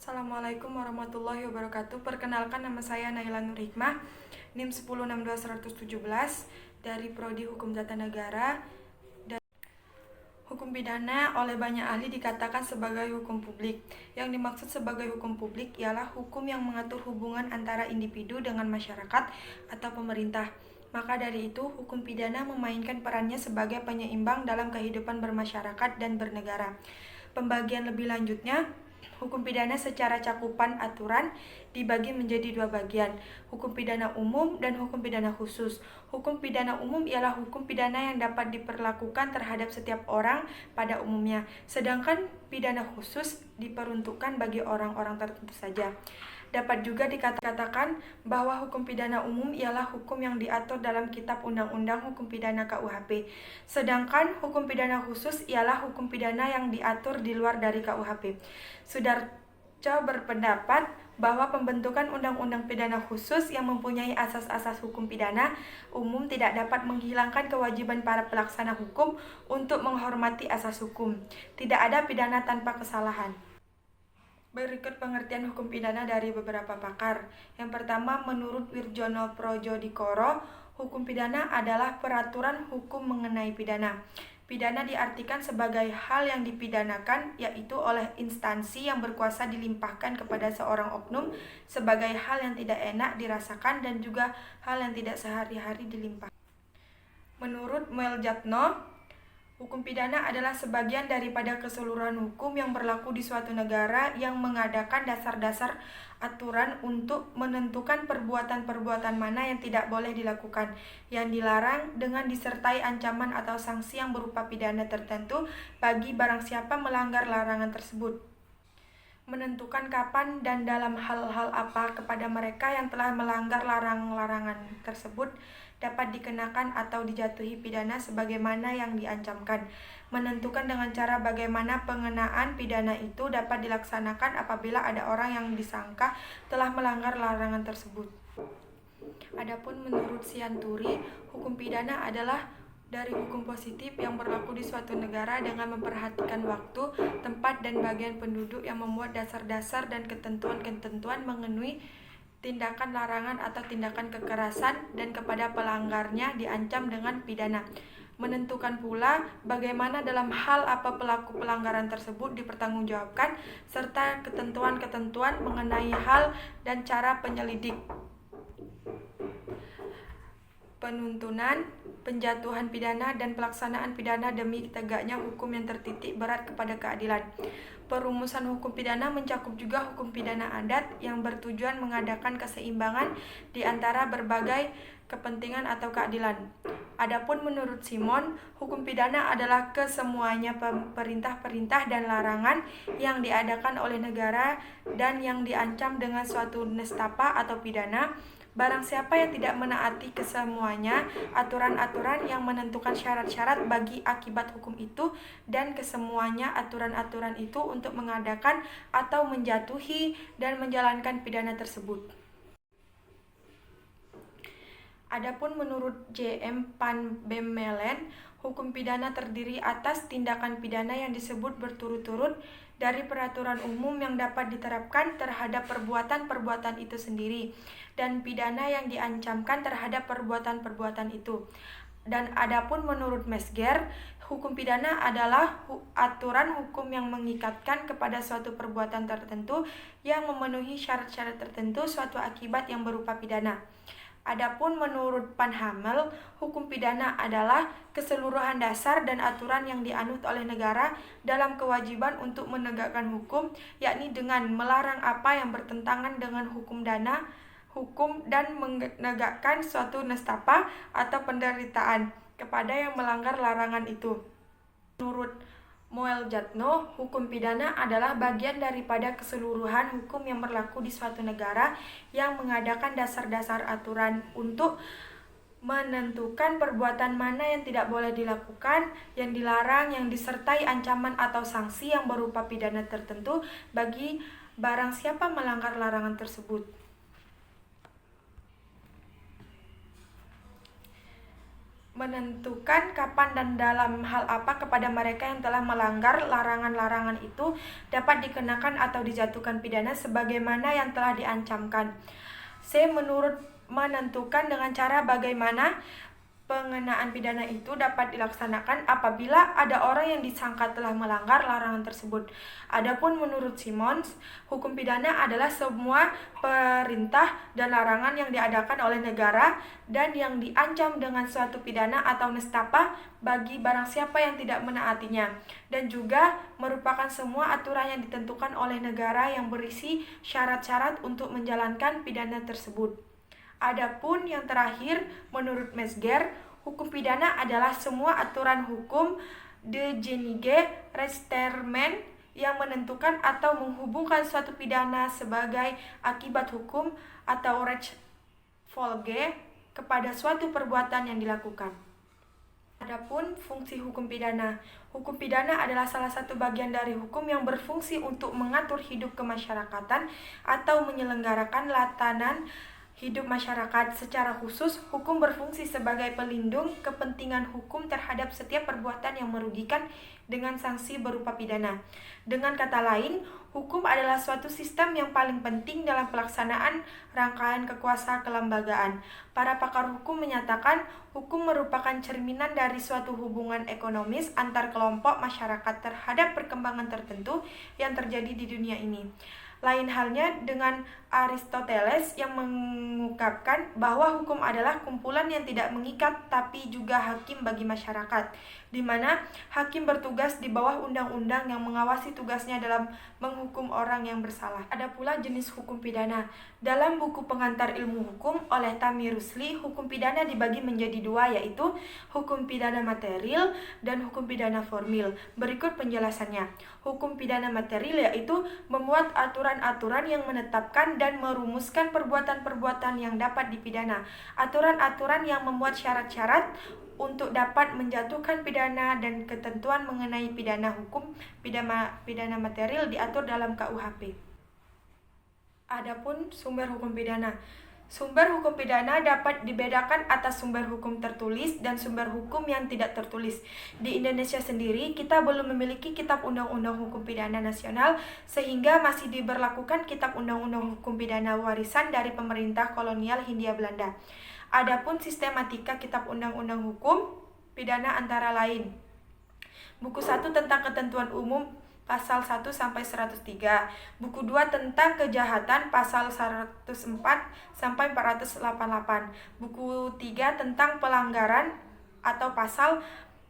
Assalamualaikum warahmatullahi wabarakatuh. Perkenalkan, nama saya Naila Nur Hikmah, NIM 1062117 dari Prodi Hukum Tata Negara. Dan hukum pidana oleh banyak ahli dikatakan sebagai hukum publik. Yang dimaksud sebagai hukum publik ialah hukum yang mengatur hubungan antara individu dengan masyarakat atau pemerintah. Maka dari itu, hukum pidana memainkan perannya sebagai penyeimbang dalam kehidupan bermasyarakat dan bernegara. Pembagian lebih lanjutnya, hukum pidana secara cakupan aturan dibagi menjadi dua bagian, hukum pidana umum dan hukum pidana khusus. Hukum pidana umum ialah hukum pidana yang dapat diperlakukan terhadap setiap orang pada umumnya, sedangkan pidana khusus diperuntukkan bagi orang-orang tertentu saja. Dapat juga dikatakan bahwa hukum pidana umum ialah hukum yang diatur dalam Kitab Undang-Undang Hukum Pidana KUHP. Sedangkan hukum pidana khusus ialah hukum pidana yang diatur di luar dari KUHP. Sudarjo berpendapat bahwa pembentukan undang-undang pidana khusus yang mempunyai asas-asas hukum pidana umum tidak dapat menghilangkan kewajiban para pelaksana hukum untuk menghormati asas hukum. Tidak ada pidana tanpa kesalahan. Berikut pengertian hukum pidana dari beberapa pakar. Yang pertama, menurut Wirjono Projodikoro, hukum pidana adalah peraturan hukum mengenai pidana. Pidana diartikan sebagai hal yang dipidanakan, yaitu oleh instansi yang berkuasa dilimpahkan kepada seorang oknum sebagai hal yang tidak enak dirasakan dan juga hal yang tidak sehari-hari dilimpahkan. Menurut Mueljatno, hukum pidana adalah sebagian daripada keseluruhan hukum yang berlaku di suatu negara yang mengadakan dasar-dasar aturan untuk menentukan perbuatan-perbuatan mana yang tidak boleh dilakukan, yang dilarang dengan disertai ancaman atau sanksi yang berupa pidana tertentu bagi barang siapa melanggar larangan tersebut. Menentukan kapan dan dalam hal-hal apa kepada mereka yang telah melanggar larangan tersebut dapat dikenakan atau dijatuhi pidana sebagaimana yang diancamkan. Menentukan dengan cara bagaimana pengenaan pidana itu dapat dilaksanakan apabila ada orang yang disangka telah melanggar larangan tersebut. Adapun menurut Sianturi, hukum pidana adalah dari hukum positif yang berlaku di suatu negara dengan memperhatikan waktu, tempat, dan bagian penduduk yang membuat dasar-dasar dan ketentuan-ketentuan mengenai tindakan larangan atau tindakan kekerasan dan kepada pelanggarnya diancam dengan pidana. Menentukan pula bagaimana dalam hal apa pelaku pelanggaran tersebut dipertanggungjawabkan serta ketentuan-ketentuan mengenai hal dan cara penyelidik, penuntunan, penjatuhan pidana, dan pelaksanaan pidana demi tegaknya hukum yang tertitik berat kepada keadilan. Perumusan hukum pidana mencakup juga hukum pidana adat yang bertujuan mengadakan keseimbangan di antara berbagai kepentingan atau keadilan. Adapun menurut Simon, hukum pidana adalah kesemuanya perintah-perintah dan larangan yang diadakan oleh negara dan yang diancam dengan suatu nestapa atau pidana. Barang siapa yang tidak menaati kesemuanya aturan-aturan yang menentukan syarat-syarat bagi akibat hukum itu dan kesemuanya aturan-aturan itu untuk mengadakan atau menjatuhi dan menjalankan pidana tersebut. Adapun menurut J.M. Van Bemmelen, hukum pidana terdiri atas tindakan pidana yang disebut berturut-turut dari peraturan umum yang dapat diterapkan terhadap perbuatan-perbuatan itu sendiri, dan pidana yang diancamkan terhadap perbuatan-perbuatan itu. Dan adapun menurut Mesger, hukum pidana adalah aturan hukum yang mengikatkan kepada suatu perbuatan tertentu yang memenuhi syarat-syarat tertentu suatu akibat yang berupa pidana. Adapun menurut Van Hamel, hukum pidana adalah keseluruhan dasar dan aturan yang dianut oleh negara dalam kewajiban untuk menegakkan hukum, yakni dengan melarang apa yang bertentangan dengan hukum dan menegakkan suatu nestapa atau penderitaan kepada yang melanggar larangan itu. Menurut Mueljatno, hukum pidana adalah bagian daripada keseluruhan hukum yang berlaku di suatu negara yang mengadakan dasar-dasar aturan untuk menentukan perbuatan mana yang tidak boleh dilakukan, yang dilarang, yang disertai ancaman atau sanksi yang berupa pidana tertentu bagi barang siapa melanggar larangan tersebut. menentukan kapan dan dalam hal apa kepada mereka yang telah melanggar larangan-larangan itu dapat dikenakan atau dijatuhkan pidana sebagaimana yang telah diancamkan. C. Menentukan dengan cara bagaimana pengenaan pidana itu dapat dilaksanakan apabila ada orang yang disangka telah melanggar larangan tersebut. Adapun menurut Simons, hukum pidana adalah semua perintah dan larangan yang diadakan oleh negara dan yang diancam dengan suatu pidana atau nestapa bagi barang siapa yang tidak menaatinya, dan juga merupakan semua aturan yang ditentukan oleh negara yang berisi syarat-syarat untuk menjalankan pidana tersebut. Adapun yang terakhir, menurut Metzger, hukum pidana adalah semua aturan hukum de genige resterment yang menentukan atau menghubungkan suatu pidana sebagai akibat hukum atau Rechtsfolge kepada suatu perbuatan yang dilakukan. Adapun fungsi hukum pidana. Hukum pidana adalah salah satu bagian dari hukum yang berfungsi untuk mengatur hidup kemasyarakatan atau menyelenggarakan latanan hidup masyarakat. Secara khusus, hukum berfungsi sebagai pelindung kepentingan hukum terhadap setiap perbuatan yang merugikan dengan sanksi berupa pidana. Dengan kata lain, hukum adalah suatu sistem yang paling penting dalam pelaksanaan rangkaian kekuasaan kelembagaan. Para pakar hukum menyatakan hukum merupakan cerminan dari suatu hubungan ekonomis antar kelompok masyarakat terhadap perkembangan tertentu yang terjadi di dunia ini. Lain halnya dengan Aristoteles yang mengungkapkan bahwa hukum adalah kumpulan yang tidak mengikat tapi juga hakim bagi masyarakat, di mana hakim bertugas di bawah undang-undang yang mengawasi tugasnya dalam menghukum orang yang bersalah. Ada pula jenis hukum pidana. Dalam buku Pengantar Ilmu Hukum oleh Tammy Rusli, hukum pidana dibagi menjadi dua, yaitu hukum pidana material dan hukum pidana formil. Berikut penjelasannya. Hukum pidana material yaitu memuat aturan-aturan yang menetapkan dan merumuskan perbuatan-perbuatan yang dapat dipidana. Aturan-aturan yang memuat syarat-syarat untuk dapat menjatuhkan pidana dan ketentuan mengenai pidana hukum pidana material diatur dalam KUHP. Adapun sumber hukum pidana. Sumber hukum pidana dapat dibedakan atas sumber hukum tertulis dan sumber hukum yang tidak tertulis. Di Indonesia sendiri, kita belum memiliki Kitab Undang-Undang Hukum Pidana Nasional, sehingga masih diberlakukan Kitab Undang-Undang Hukum Pidana warisan dari pemerintah kolonial Hindia Belanda. Adapun sistematika Kitab Undang-Undang Hukum Pidana antara lain: Buku 1 tentang ketentuan umum pasal 1 sampai 103, buku 2 tentang kejahatan pasal 104 sampai 488, buku 3 tentang pelanggaran atau pasal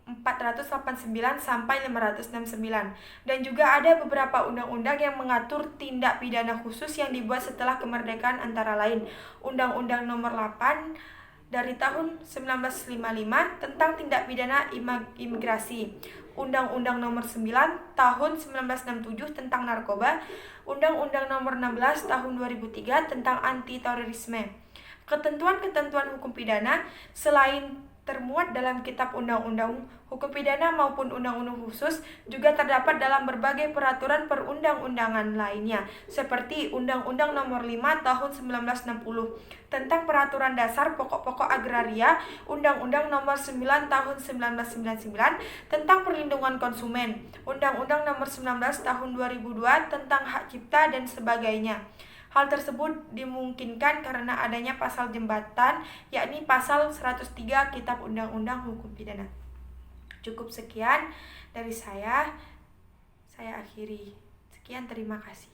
489 sampai 569, dan juga ada beberapa undang-undang yang mengatur tindak pidana khusus yang dibuat setelah kemerdekaan, antara lain Undang-Undang Nomor 8 dari tahun 1955 tentang tindak pidana imigrasi, Undang-Undang Nomor 9 tahun 1967 tentang narkoba, Undang-Undang Nomor 16 tahun 2003 tentang anti-terorisme. Ketentuan-ketentuan hukum pidana selain termuat dalam Kitab Undang-Undang Hukum Pidana maupun Undang-Undang khusus juga terdapat dalam berbagai peraturan perundang-undangan lainnya, seperti Undang-Undang Nomor 5 tahun 1960 tentang peraturan dasar pokok-pokok agraria, Undang-Undang Nomor 9 tahun 1999 tentang perlindungan konsumen, Undang-Undang Nomor 19 tahun 2002 tentang hak cipta dan sebagainya. Hal tersebut dimungkinkan karena adanya pasal jembatan, yakni pasal 103 Kitab Undang-Undang Hukum Pidana. Cukup sekian dari saya akhiri. Sekian, terima kasih.